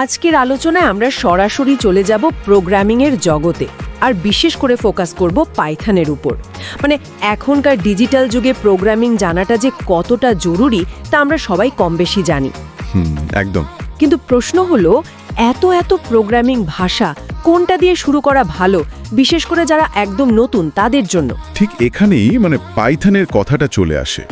আজকের আলোচনায় আমরা সরাসরি চলে যাব প্রোগ্রামিংয়ের জগতে, আর বিশেষ করে ফোকাস করব পাইথনের উপর। মানে এখনকার ডিজিটাল যুগে প্রোগ্রামিং জানাটা যে কতটা জরুরি তা আমরা সবাই কম বেশি জানি। একদম। কিন্তু প্রশ্ন হলো, এত প্রোগ্রামিং ভাষা কোনটা দিয়ে শুরু করা ভালো, বিশেষ করে যারা একদম নতুন তাদের জন্য? ঠিক এখানেই পাইথনের কথাটা চলে আসে।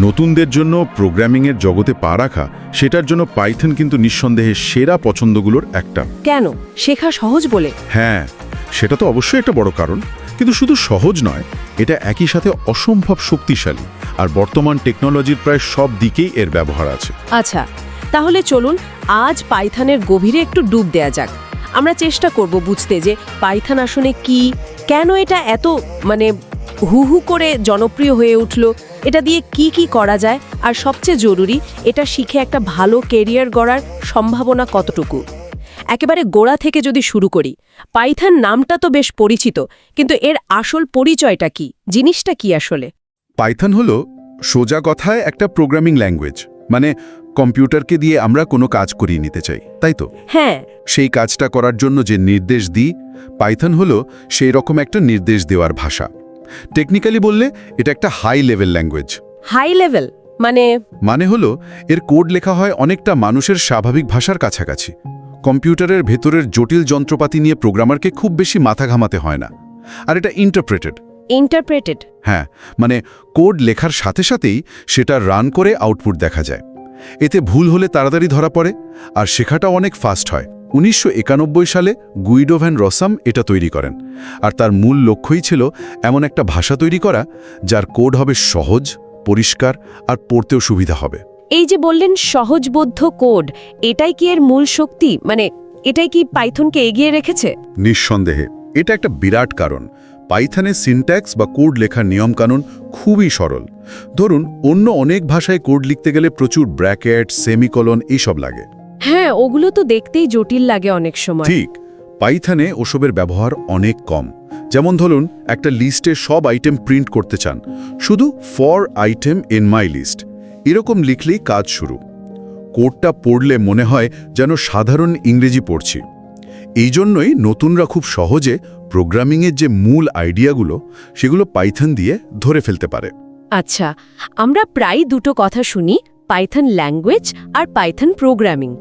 নতুনদের জন্য প্রোগ্রামিংয়ের জগতে পা রাখা, সেটার জন্য পাইথন কিন্তু নিঃসন্দেহে সেরা পছন্দগুলোর একটা। কেন? শেখা সহজ বলে? হ্যাঁ, সেটা তো অবশ্যই একটা বড় কারণ, কিন্তু শুধু সহজ নয়, এটা একই সাথে অসম্ভব শক্তিশালী, আর বর্তমান টেকনোলজির প্রায় সব দিকেই এর ব্যবহার আছে। আচ্ছা, তাহলে চলুন আজ পাইথনের গভীরে একটু ডুব দেয়া যাক। আমরা চেষ্টা করব বুঝতে যে পাইথন আসলে কি, কেন এটা এত হু করে জনপ্রিয় হয়ে উঠল, এটা দিয়ে কি করা যায়, আর সবচেয়ে জরুরি, এটা শিখে একটা ভালো ক্যারিয়ার গড়ার সম্ভাবনা কতটুকু। একেবারে গোড়া থেকে যদি শুরু করি, পাইথন নামটা তো বেশ পরিচিত, কিন্তু এর আসল পরিচয়টা কি, জিনিসটা কি আসলে? পাইথন হলো সোজা কথায় একটা প্রোগ্রামিং ল্যাঙ্গুয়েজ, কম্পিউটারকে দিয়ে আমরা কোনো কাজ করিয়ে নিতে চাই, তাই তো? হ্যাঁ। সেই কাজটা করার জন্য যে নির্দেশ দিই, পাইথন হলো সেই রকম একটা নির্দেশ দেওয়ার ভাষা। টেকনিক্যালি বললে এটা একটা high level language. High level মানে হলো এর কোড লেখা হয় অনেকটা মানুষের স্বাভাবিক ভাষার কাছাকাছি। কম্পিউটারের ভেতরের জটিল যন্ত্রপাতি নিয়ে প্রোগ্রামারকে খুব বেশি মাথা ঘামাতে হয় না। আর এটা ইন্টারপ্রেটেড। হ্যাঁ, কোড লেখার সাথে সাথেই সেটা রান করে আউটপুট দেখা যায়। এতে ভুল হলে তাড়াতাড়ি ধরা পড়ে, আর শেখাটাও অনেক ফাস্ট হয়। 1991 সালে গুইডো ভ্যান রসাম এটা তৈরি করেন, আর তার মূল লক্ষ্যই ছিল এমন একটা ভাষা তৈরি করা যার কোড হবে সহজ, পরিষ্কার, আর পড়তেও সুবিধা হবে। এই যে বললেন সহজবোধ্য কোড, এটাই কি এর মূল শক্তি? এটাই কি পাইথনকে এগিয়ে রেখেছে? নিঃসন্দেহে এটা একটা বিরাট কারণ। পাইথনের সিনট্যাক্স বা কোড লেখার নিয়মকানুন খুবই সরল। ধরুন, অন্য অনেক ভাষায় কোড লিখতে গেলে প্রচুর ব্র্যাকেট, সেমিকোলন এইসব লাগে। হ্যাঁ, ওগুলো তো দেখতেই জটিল লাগে অনেক সময়। ঠিক, পাইথনে ওসবের ব্যবহার অনেক কম। যেমন ধরুন, একটা লিস্টে সব আইটেম প্রিন্ট করতে চান, শুধু for item in my list এরকম লিখলেই কাজ শুরু। কোডটা পড়লে মনে হয় যেন সাধারণ ইংরেজি পড়ছি। এই জন্যই নতুনরা খুব সহজে প্রোগ্রামিংয়ের যে মূল আইডিয়াগুলো, সেগুলো পাইথন দিয়ে ধরে ফেলতে পারে। আচ্ছা, আমরা প্রায় দুটো কথা শুনি, পাইথন ল্যাঙ্গুয়েজ আর পাইথন প্রোগ্রামিং।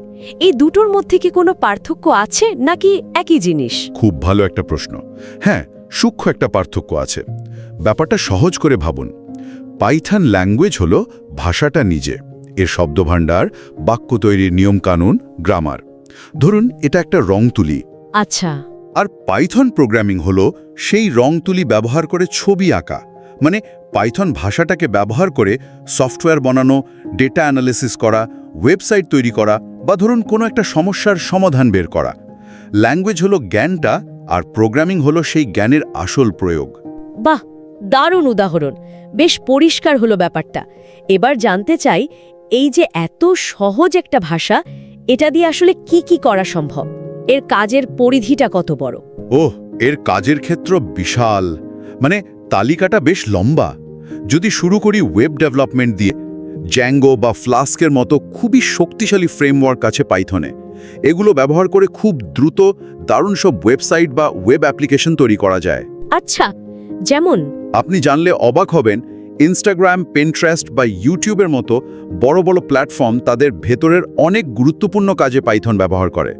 এই দুটোর মধ্যে কি কোনো পার্থক্য আছে, নাকি একই জিনিস? খুব ভালো একটা প্রশ্ন। হ্যাঁ, সূক্ষ্ম একটা পার্থক্য আছে। ব্যাপারটা সহজ করে ভাবুন। পাইথন ল্যাঙ্গুয়েজ হলো ভাষাটা নিজে, এর শব্দভাণ্ডার, বাক্য তৈরির নিয়মকানুন, গ্রামার। ধরুন, এটা একটা রং তুলি। আচ্ছা। আর পাইথন প্রোগ্রামিং হলো সেই রং তুলি ব্যবহার করে ছবি আঁকা। পাইথন ভাষাটাকে ব্যবহার করে সফটওয়্যার বানানো, ডেটা অ্যানালিসিস করা, ওয়েবসাইট তৈরি করা, বা ধরুন কোনো একটা সমস্যার সমাধান বের করা। ল্যাঙ্গুয়েজ হলো জ্ঞানটা, আর প্রোগ্রামিং হলো সেই জ্ঞানের আসল প্রয়োগ। বাহ, দারুণ উদাহরণ। বেশ পরিষ্কার হলো ব্যাপারটা। এবার জানতে চাই, এই যে এত সহজ একটা ভাষা, এটা দিয়ে আসলে কি করা সম্ভব? এর কাজের পরিধিটা কত বড়? এর কাজের ক্ষেত্র বিশাল। তালিকাটা বেশ লম্বা। যদি শুরু করি ওয়েব ডেভেলপমেন্ট দিয়ে, জ্যাঙ্গো বা ফ্লাস্কের মতো খুবই শক্তিশালী ফ্রেমওয়ার্ক আছে পাইথনে। এগুলো ব্যবহার করে খুব দ্রুত দারুণ সব ওয়েবসাইট বা ওয়েব অ্যাপ্লিকেশন তৈরি করা যায়। আচ্ছা, যেমন? আপনি জানলে অবাক হবেন, ইনস্টাগ্রাম, পিন্টারেস্ট বা ইউটিউবের মতো বড় বড় প্ল্যাটফর্ম তাদের ভেতরের অনেক গুরুত্বপূর্ণ কাজে পাইথন ব্যবহার করে।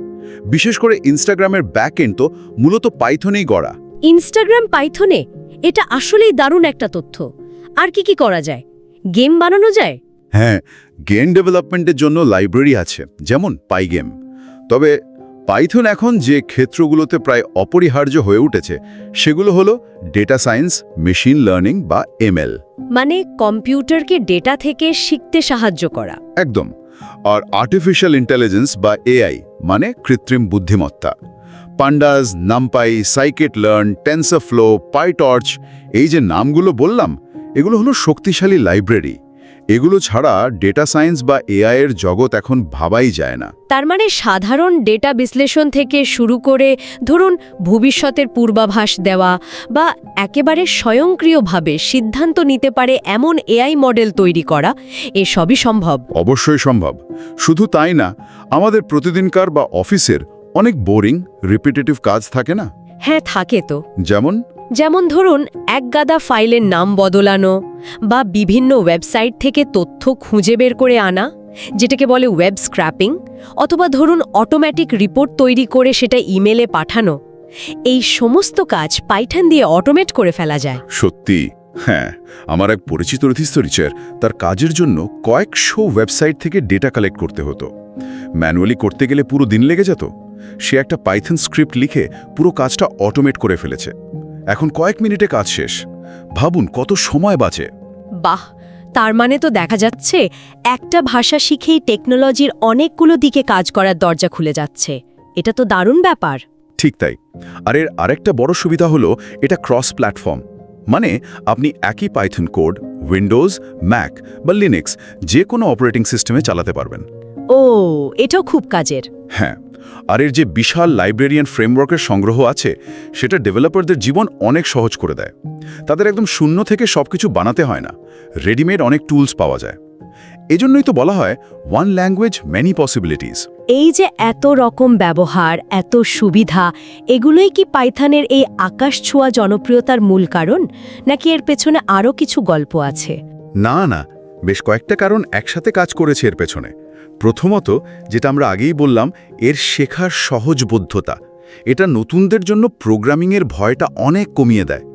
বিশেষ করে ইনস্টাগ্রামের ব্যাকএন্ড তো মূলত পাইথনেই গড়া। ইনস্টাগ্রাম পাইথনে? এটা আসলেই দারুণ একটা তথ্য। আর কি করা যায়? গেম বানানো যায়? হ্যাঁ, গেম ডেভেলপমেন্টের জন্য লাইব্রেরি আছে, যেমন পাইগেম। তবে পাইথন এখন যে ক্ষেত্রগুলোতে প্রায় অপরিহার্য হয়ে উঠেছে, সেগুলো হলো ডেটা সায়েন্স, মেশিন লার্নিং বা এমএল। কম্পিউটারকে ডেটা থেকে শিখতে সাহায্য করা। একদম। আর আর্টিফিশিয়াল ইন্টেলিজেন্স বা এআই, কৃত্রিম বুদ্ধিমত্তা। Pandas, NumPy, scikit learn, TensorFlow, PyTorch, এই যে নামগুলো বললাম, এগুলো হলো শক্তিশালী লাইব্রেরি। এগুলো ছাড়া ডেটা সায়েন্স বা এআই এর জগৎ এখন ভাবাই যায় না। তার মানে সাধারণ ডেটা বিশ্লেষণ থেকে শুরু করে ধরুন ভবিষ্যতের পূর্বাভাস দেওয়া বা একেবারে স্বয়ংক্রিয়ভাবে সিদ্ধান্ত নিতে পারে এমন এআই মডেল তৈরি করা এসবই সম্ভব। অবশ্যই সম্ভব। শুধু তাই না, আমাদের প্রতিদিনকার বা অফিসের অনেক বোরিং রিপিটেটিভ কাজ থাকে না? হ্যাঁ, থাকে তো। যেমন ধরুন এক গাদা ফাইলের নাম বদলানো বা বিভিন্ন ওয়েবসাইট থেকে তথ্য খুঁজে বের করে আনা, যেটাকে বলে ওয়েব স্ক্র্যাপিং, অথবা ধরুন অটোমেটিক রিপোর্ট তৈরি করে সেটা ইমেলে পাঠানো। এই সমস্ত কাজ পাইথন দিয়ে অটোমেট করে ফেলা যায়। সত্যি, হ্যাঁ। আমার এক পরিচিত রিসার্চার তার কাজের জন্য কয়েকশো ওয়েবসাইট থেকে ডেটা কালেক্ট করতে হতো। ম্যানুয়ালি করতে গেলে পুরো দিন লেগে যেত। সে একটা পাইথন স্ক্রিপ্ট লিখে পুরো কাজটা অটোমেট করে ফেলেছে। এখন কয়েক মিনিটে কাজ শেষ। ভাবুন কত সময় বাঁচে। বাহ, তার মানে তো দেখা যাচ্ছে একটা ভাষা শিখেই টেকনোলজির অনেকগুলো দিকে কাজ করার দরজা খুলে যাচ্ছে। এটা তো দারুণ ব্যাপার। ঠিক তাই। আর এর আরেকটা বড় সুবিধা হলো এটা ক্রস প্ল্যাটফর্ম। মানে আপনি একই পাইথন কোড উইন্ডোজ, ম্যাক বা লিনাক্স যে কোনো অপারেটিং সিস্টেমে চালাতে পারবেন। ও, এটাও খুব কাজের। হ্যাঁ, আর এর যে বিশাল লাইব্রেরিয়ান ফ্রেমওয়ার্কের সংগ্রহ আছে সেটা ডেভেলপারদের জীবন অনেক সহজ করে দেয়। তাদের একদম শূন্য থেকে সবকিছু বানাতে হয় না, রেডিমেড অনেক টুলস পাওয়া যায়। এজন্যই তো বলা হয় ওয়ান ল্যাঙ্গুয়েজ মেনি পসিবিলিটিস। এই যে এত রকম ব্যবহার, এত সুবিধা, এগুলোই কি পাইথনের এই আকাশ ছোঁয়া জনপ্রিয়তার মূল কারণ, নাকি এর পেছনে আরও কিছু গল্প আছে? না, বেশ কয়েকটা কারণ একসাথে কাজ করেছে এর পেছনে। প্রথমত, যেটা আমরা আগেই বললাম, এর শেখার সহজবোধ্যতা। এটা নতুনদের জন্য প্রোগ্রামিংয়ের ভয়টা অনেক কমিয়ে দেয়।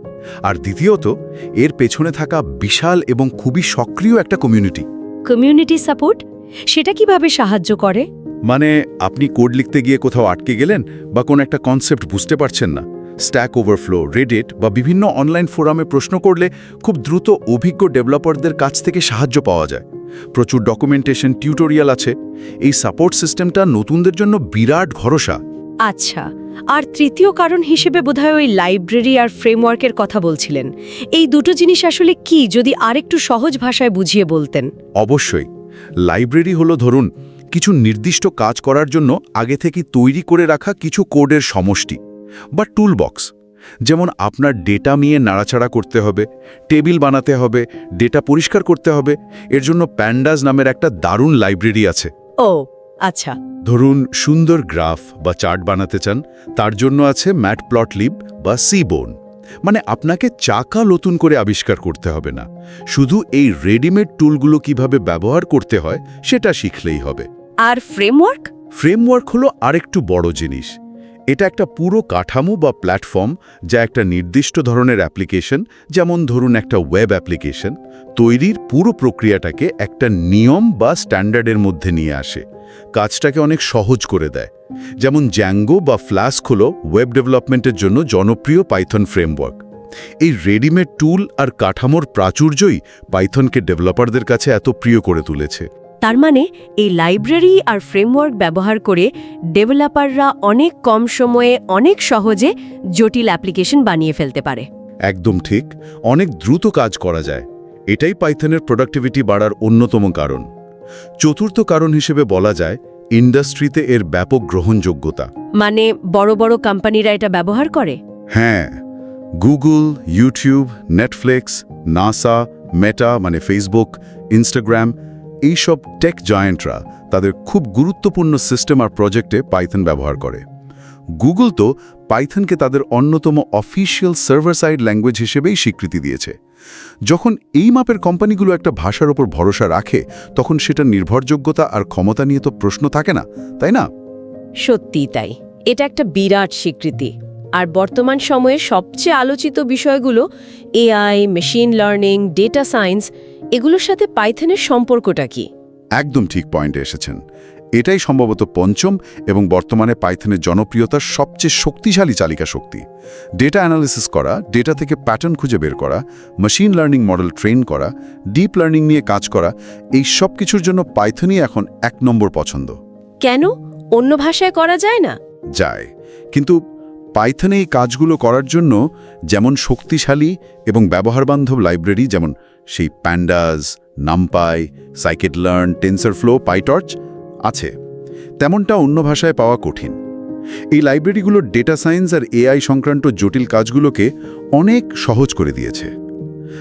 আর দ্বিতীয়ত, এর পেছনে থাকা বিশাল এবং খুবই সক্রিয় একটা কমিউনিটি সাপোর্ট। সেটা কিভাবে সাহায্য করে? মানে আপনি কোড লিখতে গিয়ে কোথাও আটকে গেলেন বা কোনো একটা কনসেপ্ট বুঝতে পারছেন না, স্ট্যাক ওভারফ্লো, রেডিট বা বিভিন্ন অনলাইন ফোরামে প্রশ্ন করলে খুব দ্রুত অভিজ্ঞ ডেভেলপারদের কাছ থেকে সাহায্য পাওয়া যায়। প্রচুর ডকুমেন্টেশন, টিউটোরিয়াল আছে। এই সাপোর্ট সিস্টেমটা নতুনদের জন্য বিরাট ভরসা। আচ্ছা, আর তৃতীয় কারণ হিসেবে বোধহয় ওই লাইব্রেরি আর ফ্রেমওয়ার্কের কথা বলছিলেন। এই দুটো জিনিস আসলে কি, যদি আরেকটু সহজ ভাষায় বুঝিয়ে বলতেন? অবশ্যই। লাইব্রেরি হলো ধরুন কিছু নির্দিষ্ট কাজ করার জন্য আগে থেকে তৈরি করে রাখা কিছু কোডের সমষ্টি বা টুলবক্স। যেমন আপনার ডেটা নিয়ে নাড়াচাড়া করতে হবে, টেবিল বানাতে হবে, ডেটা পরিষ্কার করতে হবে, এর জন্য প্যান্ডাস নামের একটা দারুণ লাইব্রেরি আছে। ও আচ্ছা। ধরুন সুন্দর গ্রাফ বা চার্ট বানাতে চান, তার জন্য আছে ম্যাটপ্লটলিব বা সিবোন। মানে আপনাকে চাকা নতুন করে আবিষ্কার করতে হবে না, শুধু এই রেডিমেড টুলগুলো কিভাবে ব্যবহার করতে হয় সেটা শিখলেই হবে। আর ফ্রেমওয়ার্ক হলো আরেকটু বড় জিনিস। এটা একটা পুরো কাঠামো বা প্ল্যাটফর্ম যা একটা নির্দিষ্ট ধরনের অ্যাপ্লিকেশন, যেমন ধরুন একটা ওয়েব অ্যাপ্লিকেশন তৈরির পুরো প্রক্রিয়াটাকে একটা নিয়ম বা স্ট্যান্ডার্ডের মধ্যে নিয়ে আসে। কাজটাকে অনেক সহজ করে দেয়। যেমন জ্যাঙ্গো বা ফ্লাস্ক হলো ওয়েব ডেভেলপমেন্টের জন্য জনপ্রিয় পাইথন ফ্রেমওয়ার্ক। এই রেডিমেড টুল আর কাঠামোর প্রাচুর্যই পাইথনকে ডেভেলপারদের কাছে এত প্রিয় করে তুলেছে। তার মানে এই লাইব্রেরি আর ফ্রেমওয়ার্ক ব্যবহার করে ডেভেলপাররা অনেক কম সময়ে অনেক সহজে জটিল অ্যাপ্লিকেশন বানিয়ে ফেলতে পারে। একদম ঠিক, অনেক দ্রুত কাজ করা যায়। এটাই পাইথনের প্রোডাক্টিভিটি বাড়ার অন্যতম কারণ। চতুর্থ কারণ হিসেবে বলা যায় ইন্ডাস্ট্রিতে এর ব্যাপক গ্রহণযোগ্যতা। মানে বড় বড় কোম্পানিরা এটা ব্যবহার করে? হ্যাঁ, গুগল, ইউটিউব, নেটফ্লিক্স, নাসা, মেটা মানে ফেসবুক, ইনস্টাগ্রাম, এইসব টেক জায়ান্টরা তাদের খুব গুরুত্বপূর্ণ সিস্টেম আর প্রজেক্টে পাইথন ব্যবহার করে। গুগল তো পাইথনকে তাদের অন্যতম অফিসিয়াল সার্ভার সাইড ল্যাঙ্গুয়েজ হিসেবেই স্বীকৃতি দিয়েছে। যখন এই মাপের কোম্পানিগুলো একটা ভাষার ওপর ভরসা রাখে, তখন সেটা নির্ভরযোগ্যতা আর ক্ষমতা নিয়ে তো প্রশ্ন থাকে না, তাই না? সত্যিই তাই। এটা একটা বিরাট স্বীকৃতি। আর বর্তমান সময়ে সবচেয়ে আলোচিত বিষয়গুলো AI, machine learning, data science, এগুলোর সাথে পাইথনের সম্পর্কটা কি? একদম ঠিক পয়েন্টে এসেছেন। এটাই সম্ভবত পঞ্চম এবং বর্তমানে পাইথনের জনপ্রিয়তার সবচেয়ে শক্তিশালী চালিকা শক্তি। ডেটা অ্যানালিসিস করা, ডেটা থেকে প্যাটার্ন খুঁজে বের করা, মেশিন লার্নিং মডেল ট্রেন করা, ডিপ লার্নিং নিয়ে কাজ করা, এই সব কিছুর জন্য পাইথনই এখন ১ নম্বর পছন্দ। কেন? অন্য ভাষায় করা যায় না? যায়, কিন্তু পাইথনে এই কাজগুলো করার জন্য যেমন শক্তিশালী এবং ব্যবহারবান্ধব লাইব্রেরি, যেমন সেই প্যান্ডাস, নামপাই, সাইকেট-লার্ন, টেনসরফ্লো, পাইটর্চ আছে, তেমনটা অন্য ভাষায় পাওয়া কঠিন। এই লাইব্রেরিগুলো ডেটা সায়েন্স আর এআই সংক্রান্ত জটিল কাজগুলোকে অনেক সহজ করে দিয়েছে।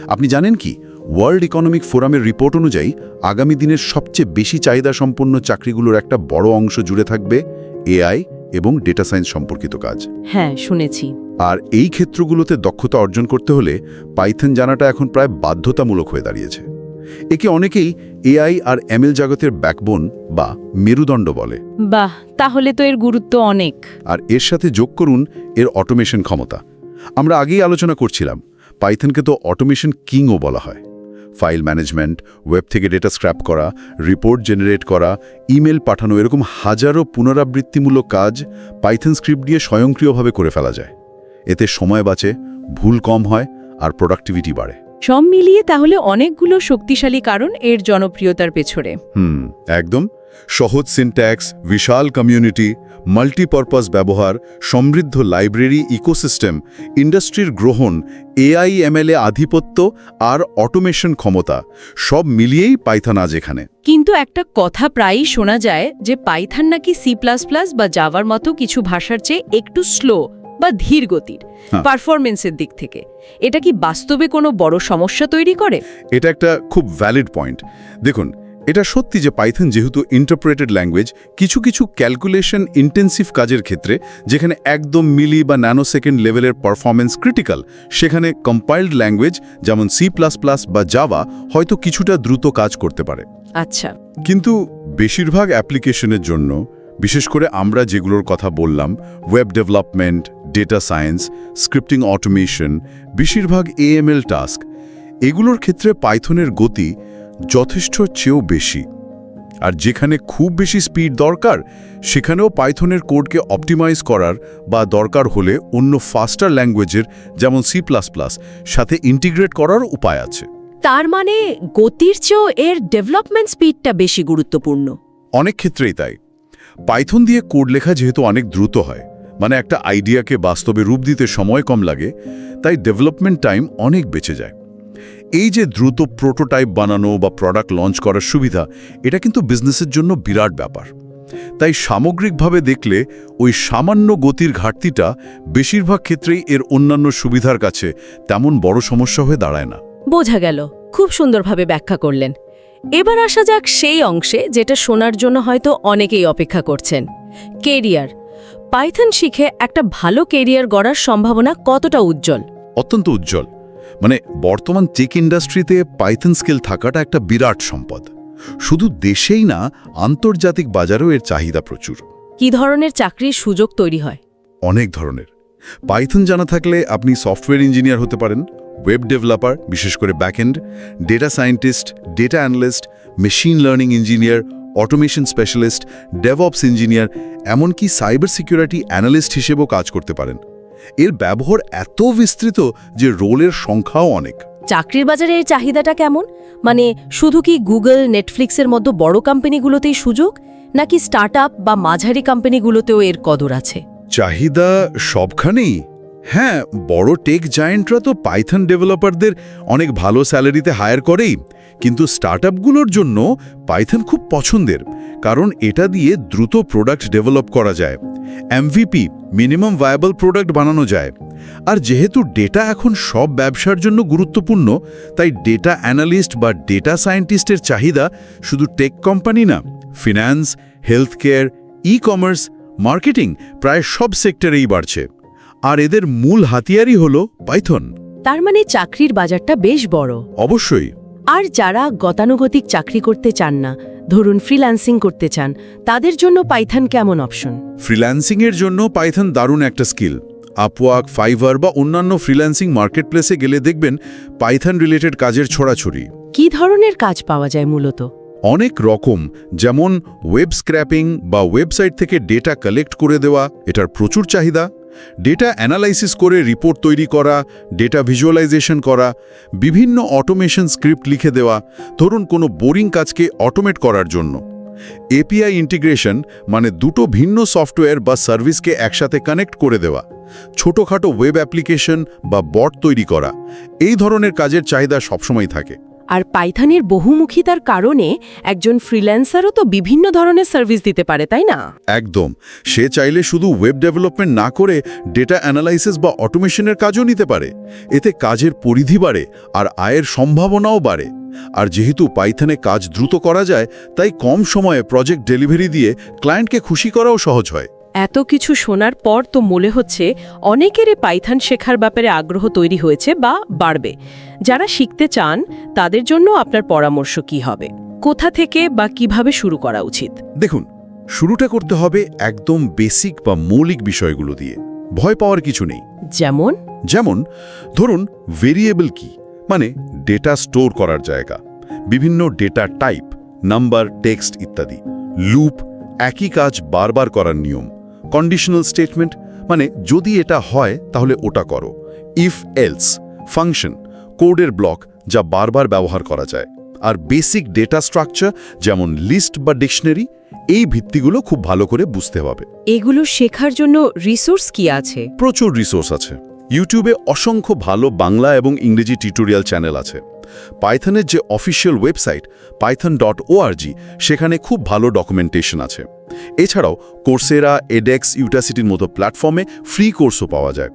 আপনি জানেন কি, ওয়ার্ল্ড ইকোনমিক ফোরামের রিপোর্ট অনুযায়ী আগামী দিনের সবচেয়ে বেশি চাহিদা সম্পন্ন চাকরিগুলোর একটা বড় অংশ জুড়ে থাকবে এআই এবং ডেটা সায়েন্স সম্পর্কিত কাজ। হ্যাঁ, শুনেছি। আর এই ক্ষেত্রগুলোতে দক্ষতা অর্জন করতে হলে পাইথন জানাটা এখন প্রায় বাধ্যতামূলক হয়ে দাঁড়িয়েছে। একে অনেকেই এআই আর এমএল জগতের ব্যাকবোন বা মেরুদণ্ড বলে। বাহ, তাহলে তো এর গুরুত্ব অনেক। আর এর সাথে যোগ করুন এর অটোমেশন ক্ষমতা। আমরা আগেই আলোচনা করছিলাম, পাইথনকে তো অটোমেশন কিংও বলা হয়। ফাইল ম্যানেজমেন্ট, ওয়েব থেকে ডেটা স্ক্র্যাপ করা, রিপোর্ট জেনারেট করা, ইমেল পাঠানো, এরকম হাজারো পুনরাবৃত্তিমূলক কাজ পাইথন স্ক্রিপ্ট দিয়ে স্বয়ংক্রিয়ভাবে করে ফেলা যায়। এতে সময় বাঁচে, ভুল কম হয় আর প্রোডাক্টিভিটি বাড়ে। সব মিলিয়ে তাহলে অনেকগুলো শক্তিশালী কারণ এর জনপ্রিয়তার পেছনে। একদম। সহজ সিনট্যাক্স, বিশাল কমিউনিটি, মাল্টিপারপাস ব্যবহার, সমৃদ্ধ লাইব্রেরি ইকোসিস্টেম, ইন্ডাস্ট্রির গ্রহণ, এআই এমএলএ আধিপত্য আর অটোমেশন ক্ষমতা, সব মিলিয়েই পাইথন আজ এখানে। কিন্তু একটা কথা প্রায়ই শোনা যায় যে পাইথন নাকি সি++ বা জাভার মতো কিছু ভাষার চেয়ে একটু স্লো বা ধীর গতির পারফরমেন্সের দিক থেকে। এটা কি বাস্তবে কোনো বড় সমস্যা তৈরি করে? এটা একটা খুব ভ্যালিড পয়েন্ট। দেখুন, এটা সত্যি যে পাইথন যেহেতু ইন্টারপ্রেটেড ল্যাঙ্গুয়েজ, কিছু কিছু ক্যালকুলেশন ইন্টেন্সিভ কাজের ক্ষেত্রে যেখানে একদম মিলি বা ন্যানোসেকেন্ড লেভেলের পারফরমেন্স ক্রিটিক্যাল, সেখানে কম্পাইলড ল্যাঙ্গুয়েজ যেমন সি++ বা জাভা হয়তো কিছুটা দ্রুত কাজ করতে পারে। আচ্ছা। কিন্তু বেশিরভাগ অ্যাপ্লিকেশনের জন্য, বিশেষ করে আমরা যেগুলোর কথা বললাম, web development, data science, scripting automation, বেশিরভাগ এএমএল টাস্ক, এগুলোর ক্ষেত্রে পাইথনের গতি যথেষ্ট চেয়েও বেশি। আর যেখানে খুব বেশি স্পিড দরকার, সেখানেও পাইথনের কোডকে অপটিমাইজ করার বা দরকার হলে অন্য ফাস্টার ল্যাঙ্গুয়েজের যেমন সি++ সাথে ইন্টিগ্রেট করার উপায় আছে। তার মানে গতির চেয়েও এর ডেভেলপমেন্ট স্পিডটা বেশি গুরুত্বপূর্ণ। অনেক ক্ষেত্রেই তাই। পাইথন দিয়ে কোড লেখা যেহেতু অনেক দ্রুত হয়, মানে একটা আইডিয়াকে বাস্তবে রূপ দিতে সময় কম লাগে, তাই ডেভেলপমেন্ট টাইম অনেক বেঁচে যায়। এই যে দ্রুত প্রোটোটাইপ বানানো বা প্রোডাক্ট লঞ্চ করার সুবিধা, এটা কিন্তু বিজনেসের জন্য বিরাট ব্যাপার। তাই সামগ্রিকভাবে দেখলে ওই সামান্য গতির ঘাটতিটা বেশিরভাগ ক্ষেত্রেই এর অন্যান্য সুবিধার কাছে তেমন বড় সমস্যা হয়ে দাঁড়ায় না। বোঝা গেল, খুব সুন্দরভাবে ব্যাখ্যা করলেন। এবার আসা যাক সেই অংশে যেটা শোনার জন্য হয়তো অনেকেই অপেক্ষা করছেন, কেরিয়ার। পাইথন শিখে একটা ভালো কেরিয়ার গড়ার সম্ভাবনা কতটা উজ্জ্বল? অত্যন্ত উজ্জ্বল। মানে বর্তমান টেক ইন্ডাস্ট্রিতে পাইথন স্কিল থাকাটা একটা বিরাট সম্পদ। শুধু দেশেই না, আন্তর্জাতিক বাজারেও এর চাহিদা প্রচুর। কি ধরনের চাকরির সুযোগ তৈরি হয়? অনেক ধরনের। পাইথন জানা থাকলে আপনি সফটওয়্যার ইঞ্জিনিয়ার হতে পারেন, ওয়েব ডেভেলপার, বিশেষ করে backend, data scientist, data analyst, machine learning engineer, automation specialist, DevOps engineer, এমনকি সাইবার সিকিউরিটি অ্যানালিস্ট হিসেবেও কাজ করতে পারেন। এর ব্যবহার এত বিস্তৃত যে রোলের সংখ্যাও অনেক। চাকরির বাজারে এর চাহিদাটা কেমন? মানে শুধু কি গুগল, নেটফ্লিক্সের মতো বড় কোম্পানিগুলোতেই সুযোগ, নাকি স্টার্টআপ বা মাঝারি কোম্পানিগুলোতেও এর কদর আছে? চাহিদা সবখানেই। হ্যাঁ, বড় টেক জায়েন্টরা তো পাইথন ডেভেলপারদের অনেক ভালো স্যালারিতে হায়ার করেই, কিন্তু স্টার্টআপগুলোর জন্য পাইথন খুব পছন্দের, কারণ এটা দিয়ে দ্রুত প্রোডাক্ট ডেভেলপ করা যায়, এমভিপি মিনিমাম ভায়াবল প্রোডাক্ট বানানো যায়। আর যেহেতু ডেটা এখন সব ব্যবসার জন্য গুরুত্বপূর্ণ, তাই ডেটা অ্যানালিস্ট বা ডেটা সায়েন্টিস্টের চাহিদা শুধু টেক কোম্পানি না, finance, health care, e commerce, marketing, প্রায় সব সেক্টরেই বাড়ছে। আর এদের মূল হাতিয়ারই হলো পাইথন। তার মানে চাকরির বাজারটা বেশ বড়। অবশ্যই। আর যারা গতানুগতিক চাকরি করতে চান না, ধরুন ফ্রিল্যান্সিং করতে চান, তাদের জন্য পাইথন কেমন অপশন? ফ্রিল্যান্সিংয়ের জন্য পাইথন দারুণ একটা স্কিল। আপওয়ার্ক, ফাইভার বা অন্যান্য ফ্রিল্যান্সিং মার্কেটপ্লেসে গেলে দেখবেন পাইথন রিলেটেড কাজের ছড়াছড়ি। কি ধরনের কাজ পাওয়া যায় মূলত? অনেক রকম, যেমন ওয়েব স্ক্র্যাপিং বা ওয়েবসাইট থেকে ডেটা কালেক্ট করে দেওয়া, এটার প্রচুর চাহিদা। ডেটা অ্যানালাইসিস করে রিপোর্ট তৈরি করা, ডেটা ভিজুয়ালাইজেশন করা, বিভিন্ন অটোমেশন স্ক্রিপ্ট লিখে দেওয়া, ধরুন কোনো বোরিং কাজকে অটোমেট করার জন্য। এপিআই ইন্টিগ্রেশন মানে দুটো ভিন্ন সফটওয়্যার বা সার্ভিসকে একসাথে কানেক্ট করে দেওয়া, ছোটখাটো ওয়েব অ্যাপ্লিকেশন বা বট তৈরি করা, এই ধরনের কাজের চাহিদা সবসময় থাকে। আর পাইথনের বহুমুখিতার কারণে একজন ফ্রিল্যান্সারও তো বিভিন্ন ধরনের সার্ভিস দিতে পারে, তাই না? একদম। সে চাইলে শুধু ওয়েব ডেভেলপমেন্ট না করে ডেটা অ্যানালাইসিস বা অটোমেশনের কাজও নিতে পারে। এতে কাজের পরিধি বাড়ে আর আয়ের সম্ভাবনাও বাড়ে। আর যেহেতু পাইথনে কাজ দ্রুত করা যায়, তাই কম সময়ে প্রজেক্ট ডেলিভারি দিয়ে ক্লায়েন্টকে খুশি করাও সহজ হয়। এত কিছু শোনার পর তো মনে হচ্ছে অনেকেরই পাইথন শেখার ব্যাপারে আগ্রহ তৈরি হয়েছে বা বাড়বে। যারা শিখতে চান তাদের জন্য আপনার পরামর্শ কি হবে? কোথা থেকে বা কিভাবে শুরু করা উচিত? দেখুন, শুরুটা করতে হবে একদম বেসিক বা মৌলিক বিষয়গুলো দিয়ে। ভয় পাওয়ার কিছু নেই। যেমন ধরুন, ভেরিয়েবল কি, মানে ডেটা স্টোর করার জায়গা, বিভিন্ন ডেটা টাইপ, নাম্বার, টেক্সট ইত্যাদি, লুপ, একই কাজ বারবার করার নিয়ম, কন্ডিশনাল স্টেটমেন্ট, মানে যদি এটা হয় তাহলে ওটা করো, ইফ এলস, ফাংশন, কোডের ব্লক যা বারবার ব্যবহার করা যায়, আর বেসিক ডেটা স্ট্রাকচার যেমন লিস্ট বা ডিকশনারি, এই ভিত্তিগুলো খুব ভালো করে বুঝতে হবে। এগুলো শেখার জন্য রিসোর্স কি আছে? প্রচুর রিসোর্স আছে। ইউটিউবে অসংখ্য ভালো বাংলা এবং ইংরেজি টিউটোরিয়াল চ্যানেল আছে। পাইথনের যে অফিসিয়াল ওয়েবসাইট python.org, সেখানে খুব ভালো ডকুমেন্টেশন আছে। এছাড়াও কোর্সেরা, এডেক্স, ইউটাসিটির মতো প্ল্যাটফর্মে ফ্রি কোর্সও পাওয়া যায়।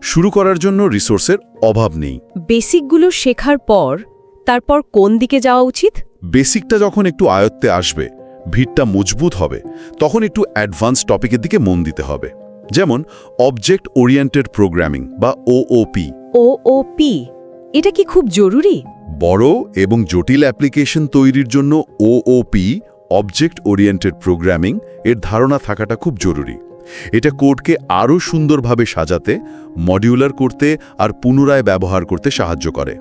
শুরু করার জন্য রিসোর্সের অভাব নেই। বেসিকগুলো শেখার পর তারপর কোন দিকে যাওয়া উচিত? বেসিকটা যখন একটু আয়ত্তে আসবে, ভিতটা মজবুত হবে, তখন একটু অ্যাডভান্স টপিকের দিকে মন দিতে হবে। যেমন অবজেক্ট ওরিয়েন্টেড প্রোগ্রামিং বা ওওপি। ওওপি এটা কি খুব জরুরি? বড় এবং জটিল অ্যাপ্লিকেশন তৈরির জন্য ওওপি, অবজেক্ট ওরিয়েন্টেড প্রোগ্রামিং, এর ধারণা থাকাটা খুব জরুরি। এটা কোডকে আরও সুন্দরভাবে সাজাতে, মডিউলার করতে আর পুনরায় ব্যবহার করতে সাহায্য করে।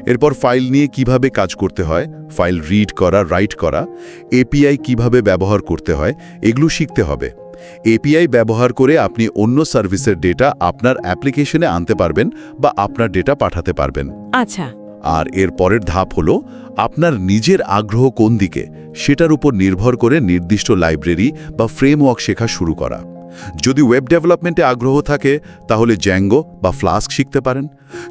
এরপর ফাইল নিয়ে কিভাবে কাজ করতে হয়, ফাইল রিড করা, রাইট করা, এপিআই কিভাবে ব্যবহার করতে হয়, এগুলো শিখতে হবে। এপিআই ব্যবহার করে আপনি অন্য সার্ভিসের ডেটা আপনার অ্যাপ্লিকেশনে আনতে পারবেন বা আপনার ডেটা পাঠাতে পারবেন। আচ্ছা। আর এর পরের ধাপ হলো আপনার নিজের আগ্রহ কোন দিকে, সেটার উপর নির্ভর করে নির্দিষ্ট লাইব্রেরি বা ফ্রেমওয়ার্ক শেখা শুরু করা। যদি ওয়েব ডেভেলপমেন্টে আগ্রহ থাকে তাহলে জ্যাঙ্গো বা ফ্লাস্ক শিখতে পারেন।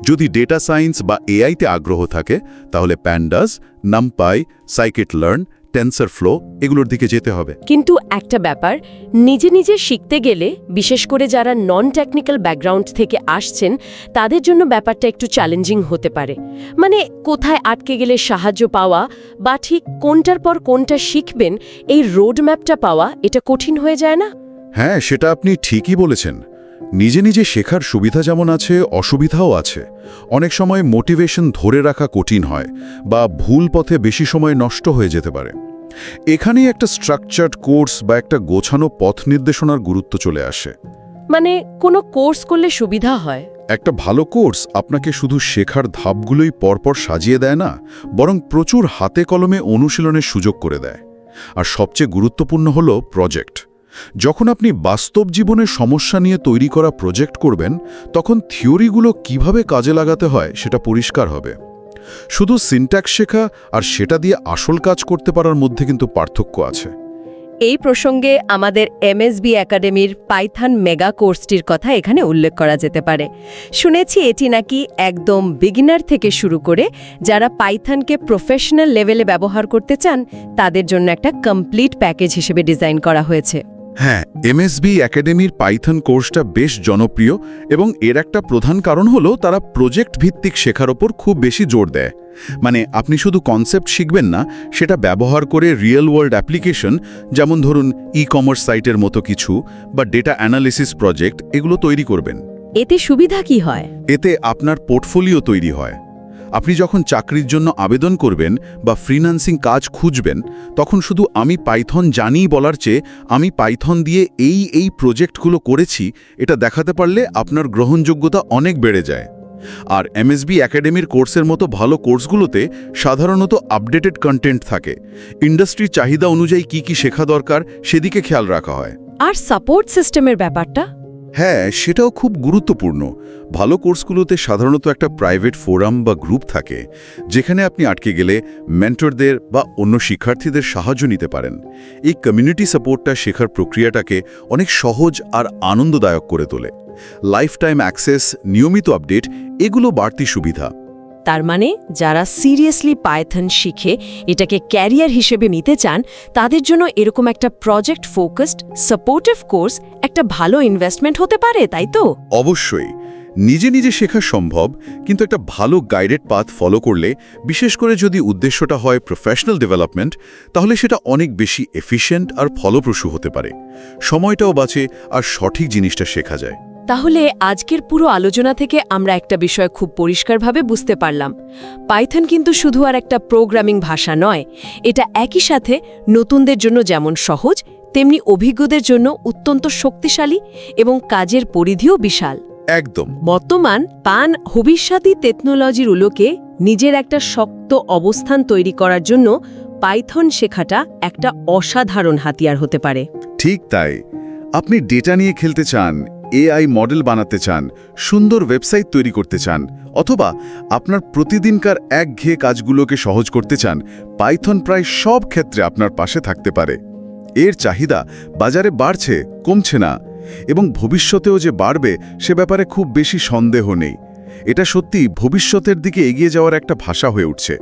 যদি ডেটা সায়েন্স বা এআইতে আগ্রহ থাকে তাহলে প্যান্ডাস, নামপাই, সাইকিট-লার্ন, টেনসরফ্লো এগুলোর দিকে যেতে হবে। কিন্তু একটা ব্যাপার, নিজে নিজে শিখতে গেলে, বিশেষ করে যারা নন টেকনিক্যাল ব্যাকগ্রাউন্ড থেকে আসছেন, তাদের জন্য ব্যাপারটা একটু চ্যালেঞ্জিং হতে পারে। মানে কোথায় আটকে গেলে সাহায্য পাওয়া বা ঠিক কোনটার পর কোনটা শিখবেন, এই রোডম্যাপটা পাওয়া, এটা কঠিন হয়ে যায় না? হ্যাঁ, সেটা আপনি ঠিকই বলেছেন। নিজে নিজে শেখার সুবিধা যেমন আছে, অসুবিধাও আছে। অনেক সময় মোটিভেশন ধরে রাখা কঠিন হয় বা ভুল পথে বেশি সময় নষ্ট হয়ে যেতে পারে। এখানেই একটা স্ট্রাকচার্ড কোর্স বা একটা গোছানো পথ নির্দেশনার গুরুত্ব চলে আসে। মানে কোনো কোর্স করলে সুবিধা হয়? একটা ভালো কোর্স আপনাকে শুধু শেখার ধাপগুলোই পরপর সাজিয়ে দেয় না, বরং প্রচুর হাতে কলমে অনুশীলনের সুযোগ করে দেয়। আর সবচেয়ে গুরুত্বপূর্ণ হলো প্রজেক্ট। যখন আপনি বাস্তব জীবনের সমস্যা নিয়ে তৈরি করা প্রজেক্ট করবেন, তখন থিওরিগুলো কিভাবে কাজে লাগাতে হয় সেটা পরিষ্কার হবে। শুধু সিনট্যাক্স শেখা আর সেটা দিয়ে আসল কাজ করতে পারার মধ্যে কিন্তু পার্থক্য আছে। এই প্রসঙ্গে আমাদের এমএসবি একাডেমির পাইথন মেগা কোর্সটির কথা এখানে উল্লেখ করা যেতে পারে। শুনেছি এটি নাকি একদম বিগিনার থেকে শুরু করে যারা পাইথনকে প্রফেশনাল লেভেলে ব্যবহার করতে চান, তাদের জন্য একটা কমপ্লিট প্যাকেজ হিসেবে ডিজাইন করা হয়েছে। হ্যাঁ, এমএসবি একাডেমির পাইথন কোর্সটা বেশ জনপ্রিয় এবং এর একটা প্রধান কারণ হলো তারা প্রজেক্ট ভিত্তিক শেখার ওপর খুব বেশি জোর দেয়। মানে আপনি শুধু কনসেপ্ট শিখবেন না, সেটা ব্যবহার করে রিয়েল ওয়ার্ল্ড অ্যাপ্লিকেশন, যেমন ধরুন ই-কমার্স সাইটের মতো কিছু বা ডেটা অ্যানালিসিস প্রজেক্ট, এগুলো তৈরি করবেন। এতে সুবিধা কি হয়? এতে আপনার পোর্টফোলিও তৈরি হয়। আপনি যখন চাকরির জন্য আবেদন করবেন বা ফ্রিল্যান্সিং কাজ খুঁজবেন, তখন শুধু আমি পাইথন জানি বলার চেয়ে আমি পাইথন দিয়ে এই প্রজেক্টগুলো করেছি এটা দেখাতে পারলে আপনার গ্রহণযোগ্যতা অনেক বেড়ে যায়। আর এমএসবি একাডেমির কোর্সের মতো ভালো কোর্সগুলোতে সাধারণত আপডেটেড কন্টেন্ট থাকে। ইন্ডাস্ট্রির চাহিদা অনুযায়ী কি শেখা দরকার সেদিকে খেয়াল রাখা হয়। আর সাপোর্ট সিস্টেমের ব্যাপারটা? হ্যাঁ, সেটাও খুব গুরুত্বপূর্ণ। ভালো কোর্সগুলোতে সাধারণত একটা প্রাইভেট ফোরাম বা গ্রুপ থাকে, যেখানে আপনি আটকে গেলে মেন্টরদের বা অন্য শিক্ষার্থীদের সাহায্য নিতে পারেন। এই কমিউনিটি সাপোর্টটা শেখার প্রক্রিয়াটাকে অনেক সহজ আর আনন্দদায়ক করে তোলে। লাইফ টাইম অ্যাক্সেস, নিয়মিত আপডেট, এগুলো বাড়তি সুবিধা। তার মানে যারা সিরিয়াসলি পাইথন শিখে এটাকে ক্যারিয়ার হিসেবে নিতে চান, তাদের জন্য এরকম একটা প্রজেক্ট ফোকাসড সাপোর্টিভ কোর্স একটা ভালো ইনভেস্টমেন্ট হতে পারে, তাই তো? অবশ্যই নিজে নিজে শেখা সম্ভব, কিন্তু একটা ভালো গাইডেড পাথ ফলো করলে, বিশেষ করে যদি উদ্দেশ্যটা হয় প্রফেশনাল ডেভেলপমেন্ট, তাহলে সেটা অনেক বেশি এফিশিয়েন্ট আর ফলপ্রসূ হতে পারে। সময়টাও বাঁচে আর সঠিক জিনিসটা শেখা যায়। তাহলে আজকের পুরো আলোচনা থেকে আমরা একটা বিষয় খুব পরিষ্কারভাবে বুঝতে পারলাম। পাইথন কিন্তু শুধু আর একটা প্রোগ্রামিং ভাষা নয়, এটা একই সাথে নতুনদের জন্য যেমন সহজ, তেমনি অভিজ্ঞদের জন্য অত্যন্ত শক্তিশালী এবং কাজের পরিধিও বিশাল। একদম। বর্তমান ভবিষ্যৎী টেকনোলজির উলোকে নিজের একটা শক্ত অবস্থান তৈরি করার জন্য পাইথন শেখাটা একটা অসাধারণ হাতিয়ার হতে পারে। ঠিক তাই। আপনি ডেটা নিয়ে খেলতে চান, এআই মডেল বানাতে চান, সুন্দর ওয়েবসাইট তৈরি করতে চান, অথবা আপনার প্রতিদিনকার একঘেয়ে কাজগুলোকে সহজ করতে চান, পাইথন প্রায় সব ক্ষেত্রে আপনার পাশে থাকতে পারে। এর চাহিদা বাজারে বাড়ছে, কমছে না, এবং ভবিষ্যতেও যে বাড়বে সে ব্যাপারে খুব বেশি সন্দেহ নেই। এটা সত্যি ভবিষ্যতের দিকে এগিয়ে যাওয়ার একটা ভাষা হয়ে উঠছে।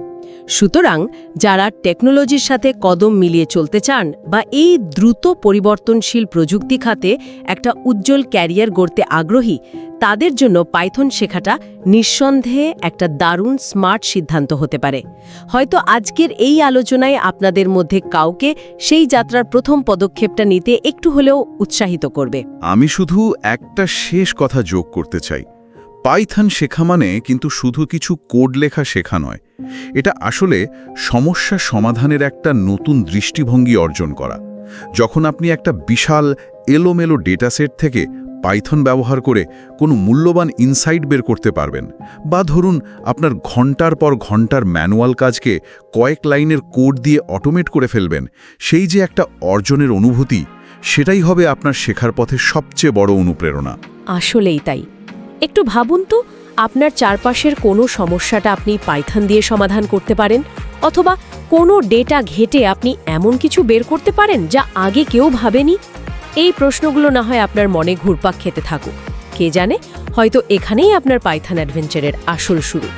সুতরাং যারা টেকনোলজির সাথে কদম মিলিয়ে চলতে চান বা এই দ্রুত পরিবর্তনশীল প্রযুক্তি খাতে একটা উজ্জ্বল ক্যারিয়ার গড়তে আগ্রহী, তাদের জন্য পাইথন শেখাটা নিঃসন্দেহে একটা দারুণ স্মার্ট সিদ্ধান্ত হতে পারে। হয়তো আজকের এই আলোচনায় আপনাদের মধ্যে কাউকে সেই যাত্রার প্রথম পদক্ষেপটা নিতে একটু হলেও উৎসাহিত করবে। আমি শুধু একটা শেষ কথা যোগ করতে চাই। পাইথন শেখা মানে কিন্তু শুধু কিছু কোড লেখা শেখা নয়, এটা আসলে সমস্যা সমাধানের একটা নতুন দৃষ্টিভঙ্গি অর্জন করা। যখন আপনি একটা বিশাল এলোমেলো ডেটাসেট থেকে পাইথন ব্যবহার করে কোনো মূল্যবান ইনসাইট বের করতে পারবেন, বা ধরুন আপনার ঘন্টার পর ঘন্টার ম্যানুয়াল কাজকে কয়েক লাইনের কোড দিয়ে অটোমেট করে ফেলবেন, সেই যে একটা অর্জনের অনুভূতি, সেটাই হবে আপনার শেখার পথে সবচেয়ে বড় অনুপ্রেরণা। আসলেই তাই। একটু ভাবুন তো, আপনার চারপাশের কোনো সমস্যাটা আপনি পাইথন দিয়ে সমাধান করতে পারেন, অথবা কোনো ডেটা ঘেটে আপনি এমন কিছু বের করতে পারেন যা আগে কেউ ভাবেনি। এই প্রশ্নগুলো না হয় আপনার মনে ঘুরপাক খেতে থাকুক, কে জানে হয়তো এখানেই আপনার পাইথন অ্যাডভেঞ্চারের আসল শুরু।